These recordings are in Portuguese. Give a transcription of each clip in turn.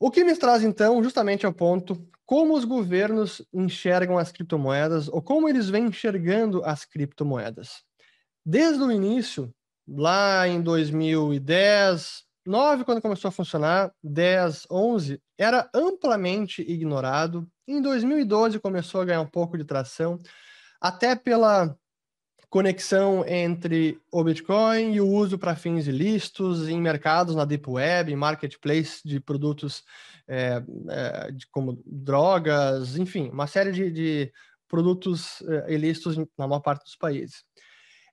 O que me traz, então, justamente ao ponto como os governos enxergam as criptomoedas ou como eles vêm enxergando as criptomoedas. Desde o início, lá em 2010, 9, quando começou a funcionar, 10, 11, era amplamente ignorado. Em 2012 começou a ganhar um pouco de tração, até pela conexão entre o Bitcoin e o uso para fins ilícitos em mercados na Deep Web, em marketplace de produtos como drogas, enfim, uma série de produtos ilícitos na maior parte dos países.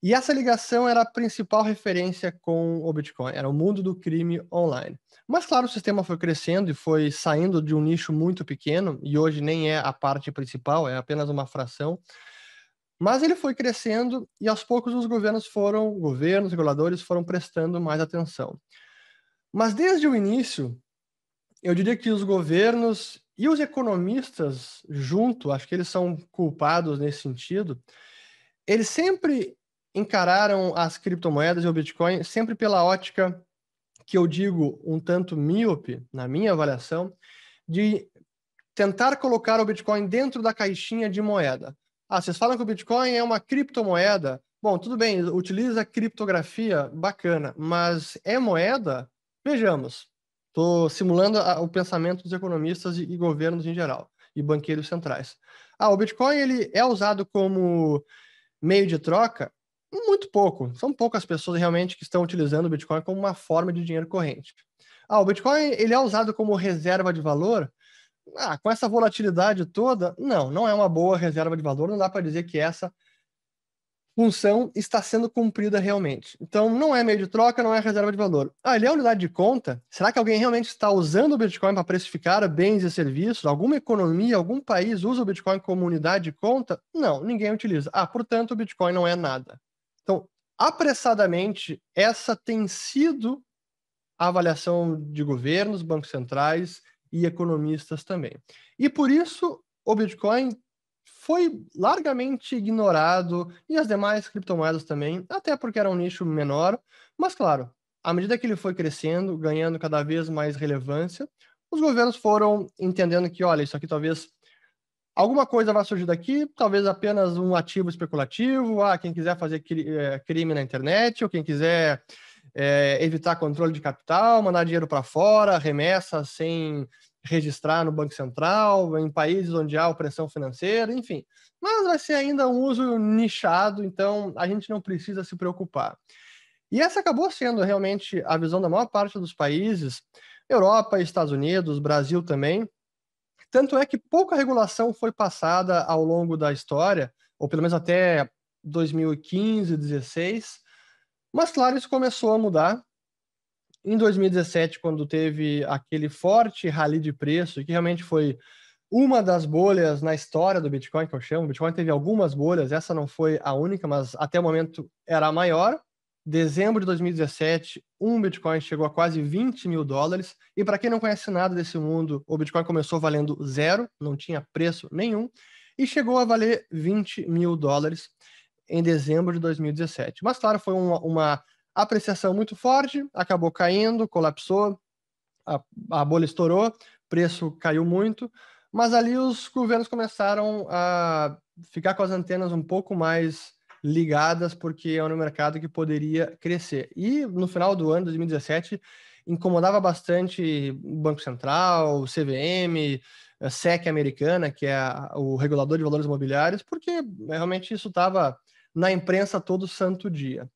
E essa ligação era a principal referência com o Bitcoin, era o mundo do crime online. Mas, claro, o sistema foi crescendo e foi saindo de um nicho muito pequeno, e hoje nem é a parte principal, é apenas uma fração. Mas ele foi crescendo e aos poucos os governos, reguladores foram prestando mais atenção. Mas desde o início, eu diria que os governos e os economistas junto, acho que eles são culpados nesse sentido, eles sempre encararam as criptomoedas e o Bitcoin sempre pela ótica que eu digo um tanto míope, na minha avaliação, de tentar colocar o Bitcoin dentro da caixinha de moeda. Ah, vocês falam que o Bitcoin é uma criptomoeda. Bom, tudo bem, utiliza criptografia, bacana, mas é moeda? Vejamos. Estou simulando o pensamento dos economistas e governos em geral, e banqueiros centrais. Ah, o Bitcoin ele é usado como meio de troca? Muito pouco. São poucas pessoas realmente que estão utilizando o Bitcoin como uma forma de dinheiro corrente. Ah, o Bitcoin ele é usado como reserva de valor? Ah, com essa volatilidade toda, não é uma boa reserva de valor, não dá para dizer que essa função está sendo cumprida realmente. Então, não é meio de troca, não é reserva de valor. Ah, ele é unidade de conta? Será que alguém realmente está usando o Bitcoin para precificar bens e serviços? Alguma economia, algum país usa o Bitcoin como unidade de conta? Não, ninguém utiliza. Ah, portanto, o Bitcoin não é nada. Então, apressadamente, essa tem sido a avaliação de governos, bancos centrais e economistas também. E por isso o Bitcoin foi largamente ignorado e as demais criptomoedas também, até porque era um nicho menor, mas claro, à medida que ele foi crescendo, ganhando cada vez mais relevância, os governos foram entendendo que, olha, isso aqui talvez alguma coisa vai surgir daqui, talvez apenas um ativo especulativo, quem quiser fazer crime na internet, ou quem quiser evitar controle de capital, mandar dinheiro para fora, remessa sem registrar no Banco Central, em países onde há opressão financeira, enfim. Mas vai ser ainda um uso nichado, então a gente não precisa se preocupar. E essa acabou sendo realmente a visão da maior parte dos países, Europa, Estados Unidos, Brasil também. Tanto é que pouca regulação foi passada ao longo da história, ou pelo menos até 2015, 2016. Mas, claro, isso começou a mudar. Em 2017, quando teve aquele forte rally de preço, que realmente foi uma das bolhas na história do Bitcoin, que eu chamo. O Bitcoin teve algumas bolhas, essa não foi a única, mas até o momento era a maior. Dezembro de 2017, um Bitcoin chegou a quase US$ 20 mil. E para quem não conhece nada desse mundo, o Bitcoin começou valendo zero, não tinha preço nenhum, e chegou a valer US$ 20 mil em dezembro de 2017. Mas, claro, foi uma apreciação muito forte, acabou caindo, colapsou, a bolha estourou, preço caiu muito, mas ali os governos começaram a ficar com as antenas um pouco mais ligadas, porque é um mercado que poderia crescer. E no final do ano, 2017, incomodava bastante o Banco Central, o CVM, a SEC americana, que é o regulador de valores imobiliários, porque realmente isso estava na imprensa todo santo dia.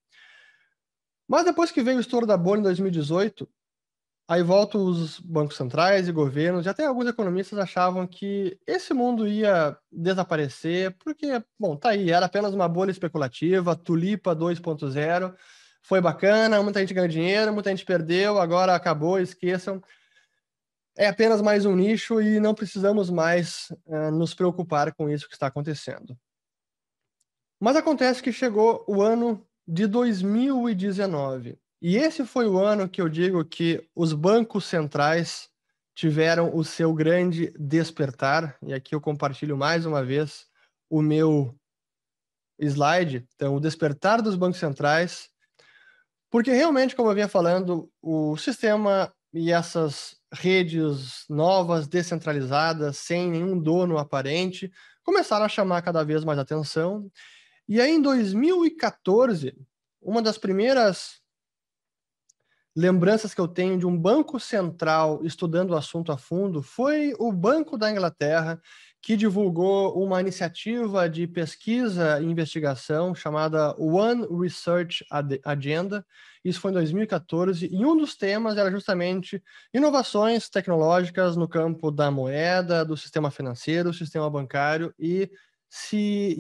Mas depois que veio o estouro da bolha em 2018, aí voltam os bancos centrais e governos, e até alguns economistas achavam que esse mundo ia desaparecer, porque, bom, tá aí, era apenas uma bolha especulativa, Tulipa 2.0, foi bacana, muita gente ganhou dinheiro, muita gente perdeu, agora acabou, esqueçam. É apenas mais um nicho e não precisamos mais nos preocupar com isso que está acontecendo. Mas acontece que chegou o ano de 2019. E esse foi o ano que eu digo que os bancos centrais tiveram o seu grande despertar. E aqui eu compartilho mais uma vez o meu slide. Então, o despertar dos bancos centrais. Porque realmente, como eu vinha falando, o sistema e essas redes novas, descentralizadas, sem nenhum dono aparente, começaram a chamar cada vez mais atenção. E aí, em 2014, uma das primeiras lembranças que eu tenho de um banco central estudando o assunto a fundo foi o Banco da Inglaterra, que divulgou uma iniciativa de pesquisa e investigação chamada One Research Agenda. Isso foi em 2014, e um dos temas era justamente inovações tecnológicas no campo da moeda, do sistema financeiro, sistema bancário, e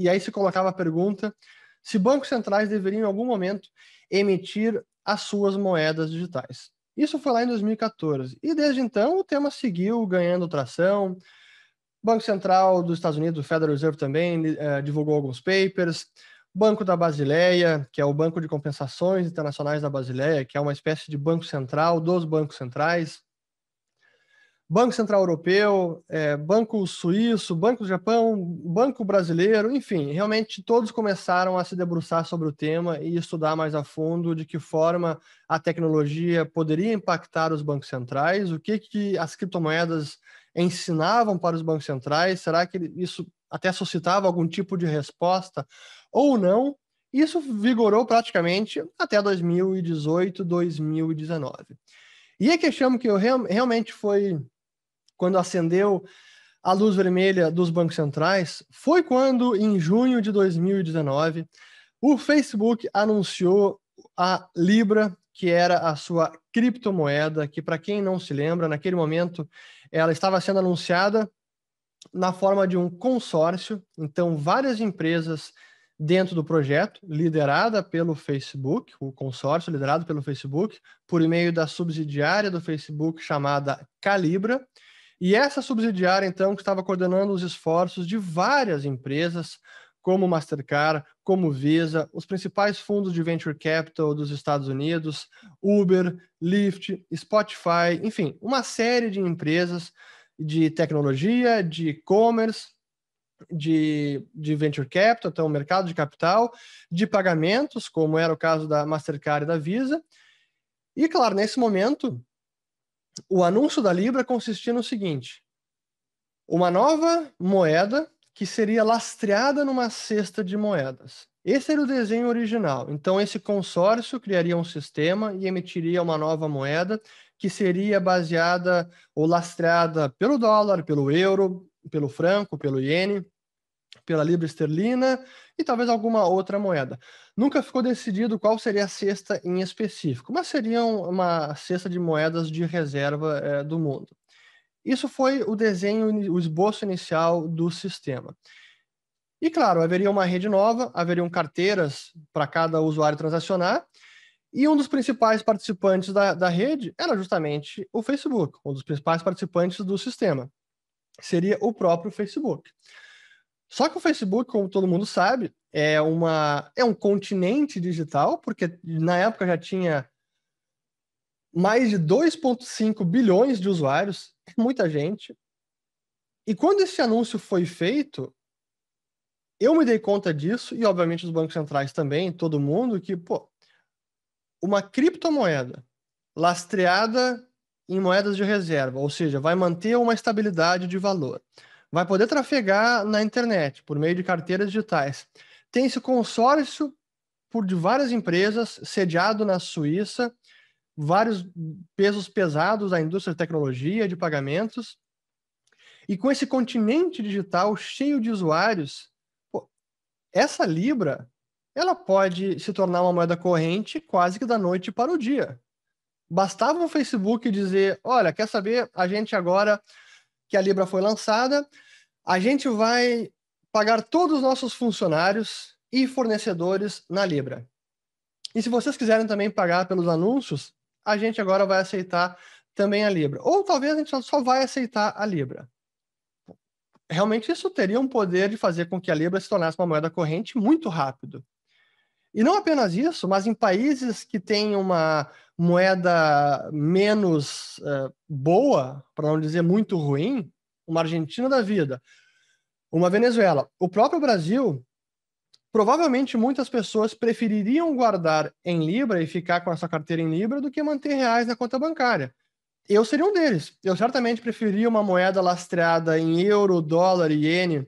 aí se colocava a pergunta se bancos centrais deveriam, em algum momento, emitir as suas moedas digitais. Isso foi lá em 2014. E desde então o tema seguiu ganhando tração. O Banco Central dos Estados Unidos, o Federal Reserve, também divulgou alguns papers. Banco da Basileia, que é o Banco de Compensações Internacionais da Basileia, que é uma espécie de banco central dos bancos centrais. Banco Central Europeu, Banco Suíço, Banco do Japão, Banco Brasileiro, enfim, realmente todos começaram a se debruçar sobre o tema e estudar mais a fundo de que forma a tecnologia poderia impactar os bancos centrais, o que as criptomoedas ensinavam para os bancos centrais, será que isso até suscitava algum tipo de resposta ou não? Isso vigorou praticamente até 2018, 2019. E a questão que eu realmente foi quando acendeu a luz vermelha dos bancos centrais, foi quando, em junho de 2019, o Facebook anunciou a Libra, que era a sua criptomoeda, que, para quem não se lembra, naquele momento ela estava sendo anunciada na forma de um consórcio. Então, várias empresas dentro do projeto, liderada pelo Facebook, o consórcio liderado pelo Facebook, por meio da subsidiária do Facebook chamada Calibra. E essa subsidiária, então, que estava coordenando os esforços de várias empresas, como Mastercard, como Visa, os principais fundos de venture capital dos Estados Unidos, Uber, Lyft, Spotify, enfim, uma série de empresas de tecnologia, de e-commerce, de venture capital, então mercado de capital, de pagamentos, como era o caso da Mastercard e da Visa. E, claro, nesse momento, o anúncio da Libra consistia no seguinte: uma nova moeda que seria lastreada numa cesta de moedas. Esse era o desenho original. Então, esse consórcio criaria um sistema e emitiria uma nova moeda que seria baseada ou lastreada pelo dólar, pelo euro, pelo franco, pelo iene, pela libra esterlina e talvez alguma outra moeda. Nunca ficou decidido qual seria a cesta em específico, mas seria uma cesta de moedas de reserva do mundo. Isso foi o desenho, o esboço inicial do sistema. E, claro, haveria uma rede nova, haveriam carteiras para cada usuário transacionar, e um dos principais participantes da rede era justamente o Facebook, um dos principais participantes do sistema. Seria o próprio Facebook. Só que o Facebook, como todo mundo sabe, é um continente digital, porque na época já tinha mais de 2,5 bilhões de usuários, muita gente. E quando esse anúncio foi feito, eu me dei conta disso, e obviamente os bancos centrais também, todo mundo, que, uma criptomoeda lastreada em moedas de reserva, ou seja, vai manter uma estabilidade de valor, vai poder trafegar na internet por meio de carteiras digitais. Tem esse consórcio de várias empresas, sediado na Suíça, vários pesos pesados da indústria de tecnologia, de pagamentos, e com esse continente digital cheio de usuários, essa Libra, ela pode se tornar uma moeda corrente quase que da noite para o dia. Bastava o Facebook dizer, olha, quer saber, a gente agora que a Libra foi lançada, a gente vai pagar todos os nossos funcionários e fornecedores na Libra. E se vocês quiserem também pagar pelos anúncios, a gente agora vai aceitar também a Libra. Ou talvez a gente só vai aceitar a Libra. Realmente isso teria um poder de fazer com que a Libra se tornasse uma moeda corrente muito rápido. E não apenas isso, mas em países que têm uma moeda menos boa, para não dizer muito ruim, uma Argentina da vida, uma Venezuela, o próprio Brasil, provavelmente muitas pessoas prefeririam guardar em Libra e ficar com a sua carteira em Libra do que manter reais na conta bancária. Eu seria um deles. Eu certamente preferia uma moeda lastreada em euro, dólar, iene,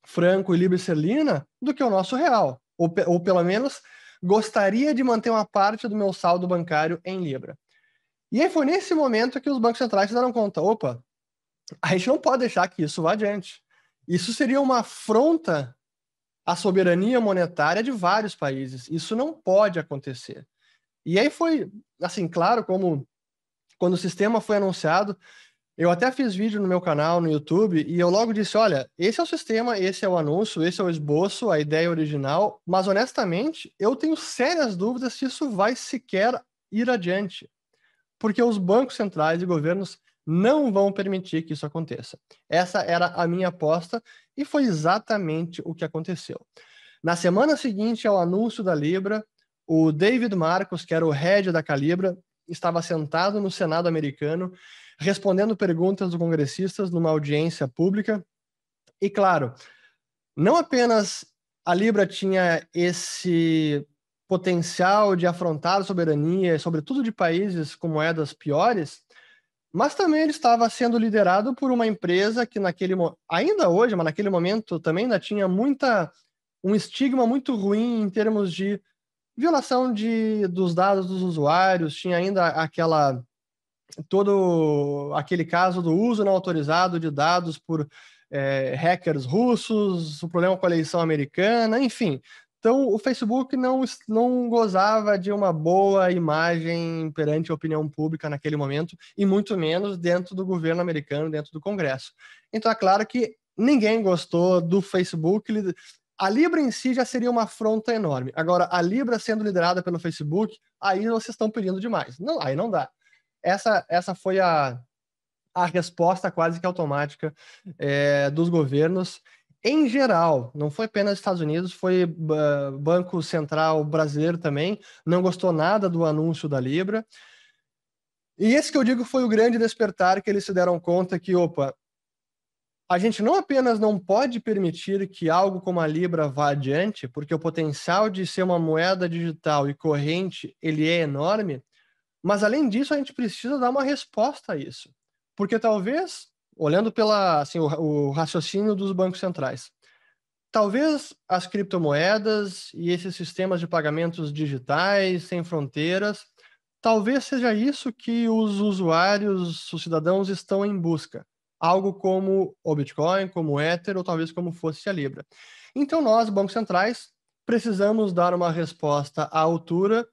franco e libra esterlina do que o nosso real. Ou pelo menos gostaria de manter uma parte do meu saldo bancário em libra. E aí foi nesse momento que os bancos centrais se deram conta, opa, a gente não pode deixar que isso vá adiante. Isso seria uma afronta à soberania monetária de vários países. Isso não pode acontecer. E aí foi, assim, claro, como quando o sistema foi anunciado, eu até fiz vídeo no meu canal, no YouTube, e eu logo disse, olha, esse é o sistema, esse é o anúncio, esse é o esboço, a ideia original, mas honestamente, eu tenho sérias dúvidas se isso vai sequer ir adiante, porque os bancos centrais e governos não vão permitir que isso aconteça. Essa era a minha aposta e foi exatamente o que aconteceu. Na semana seguinte ao anúncio da Libra, o David Marcos, que era o head da Calibra, estava sentado no Senado americano, respondendo perguntas dos congressistas numa audiência pública. E, claro, não apenas a Libra tinha esse potencial de afrontar a soberania, sobretudo de países com moedas piores, mas também ele estava sendo liderado por uma empresa que ainda hoje, mas naquele momento também ainda tinha um estigma muito ruim em termos de violação dos dados dos usuários, tinha ainda todo aquele caso do uso não autorizado de dados por hackers russos, o problema com a eleição americana, enfim. Então, o Facebook não gozava de uma boa imagem perante a opinião pública naquele momento, e muito menos dentro do governo americano, dentro do Congresso. Então, é claro que ninguém gostou do Facebook. A Libra em si já seria uma afronta enorme. Agora, a Libra sendo liderada pelo Facebook, aí vocês estão pedindo demais. Não, aí não dá. Essa foi a resposta quase que automática dos governos em geral. Não foi apenas Estados Unidos, foi Banco Central brasileiro também, não gostou nada do anúncio da Libra. E esse que eu digo foi o grande despertar, que eles se deram conta que, opa, a gente não apenas não pode permitir que algo como a Libra vá adiante, porque o potencial de ser uma moeda digital e corrente, ele é enorme, mas, além disso, a gente precisa dar uma resposta a isso. Porque talvez, olhando o raciocínio dos bancos centrais, talvez as criptomoedas e esses sistemas de pagamentos digitais, sem fronteiras, talvez seja isso que os usuários, os cidadãos estão em busca. Algo como o Bitcoin, como o Ether, ou talvez como fosse a Libra. Então, nós, bancos centrais, precisamos dar uma resposta à altura,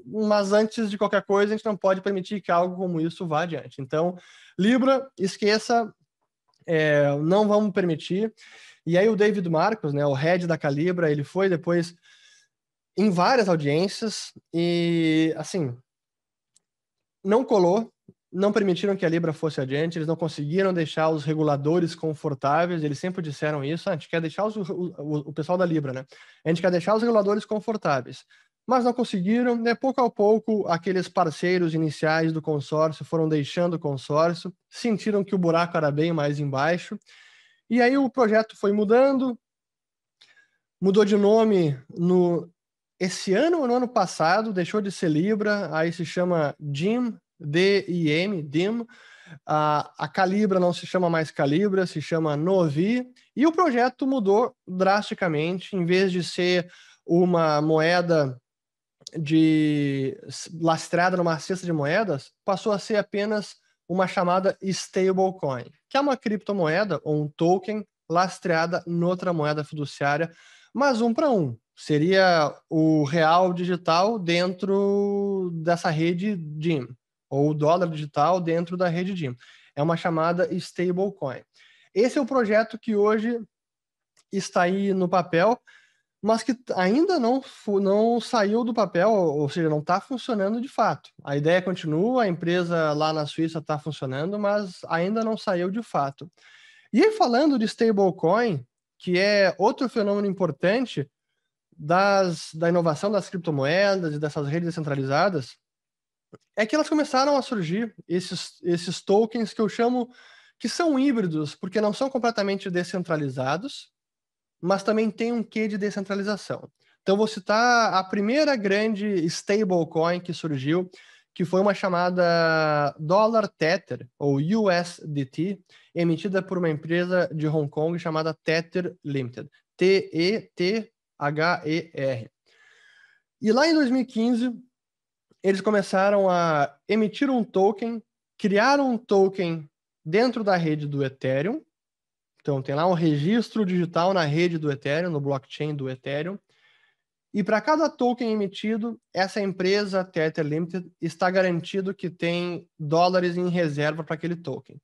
mas antes de qualquer coisa, a gente não pode permitir que algo como isso vá adiante. Então, Libra, esqueça, não vamos permitir. E aí o David Marcos, né, o head da Calibra, ele foi depois em várias audiências e, assim, não colou, não permitiram que a Libra fosse adiante, eles não conseguiram deixar os reguladores confortáveis, eles sempre disseram isso, a gente quer deixar o pessoal da Libra, né? A gente quer deixar os reguladores confortáveis. Mas não conseguiram, né? Pouco a pouco, aqueles parceiros iniciais do consórcio foram deixando o consórcio, sentiram que o buraco era bem mais embaixo, e aí o projeto foi mudou de nome esse ano ou no ano passado, deixou de ser Libra, aí se chama DIM, D-I-M, DIM. A Calibra não se chama mais Calibra, se chama Novi, e o projeto mudou drasticamente. Em vez de ser uma moeda lastreada numa cesta de moedas, passou a ser apenas uma chamada stablecoin, que é uma criptomoeda ou um token lastreada noutra moeda fiduciária, mas um para um. Seria o real digital dentro dessa rede DIM, ou o dólar digital dentro da rede DIM. É uma chamada stablecoin. Esse é o projeto que hoje está aí no papel, mas que ainda não saiu do papel, ou seja, não está funcionando de fato. A ideia continua, a empresa lá na Suíça está funcionando, mas ainda não saiu de fato. E aí, falando de stablecoin, que é outro fenômeno importante da inovação das criptomoedas e dessas redes descentralizadas, é que elas começaram a surgir esses tokens que eu chamo que são híbridos, porque não são completamente descentralizados, mas também tem um quê de descentralização. Então, vou citar a primeira grande stablecoin que surgiu, que foi uma chamada Dollar Tether, ou USDT, emitida por uma empresa de Hong Kong chamada Tether Limited, Tether. E lá em 2015, eles começaram a emitir um token, criaram um token dentro da rede do Ethereum. Então, tem lá um registro digital na rede do Ethereum, no blockchain do Ethereum. E para cada token emitido, essa empresa, Tether Limited, está garantido que tem dólares em reserva para aquele token.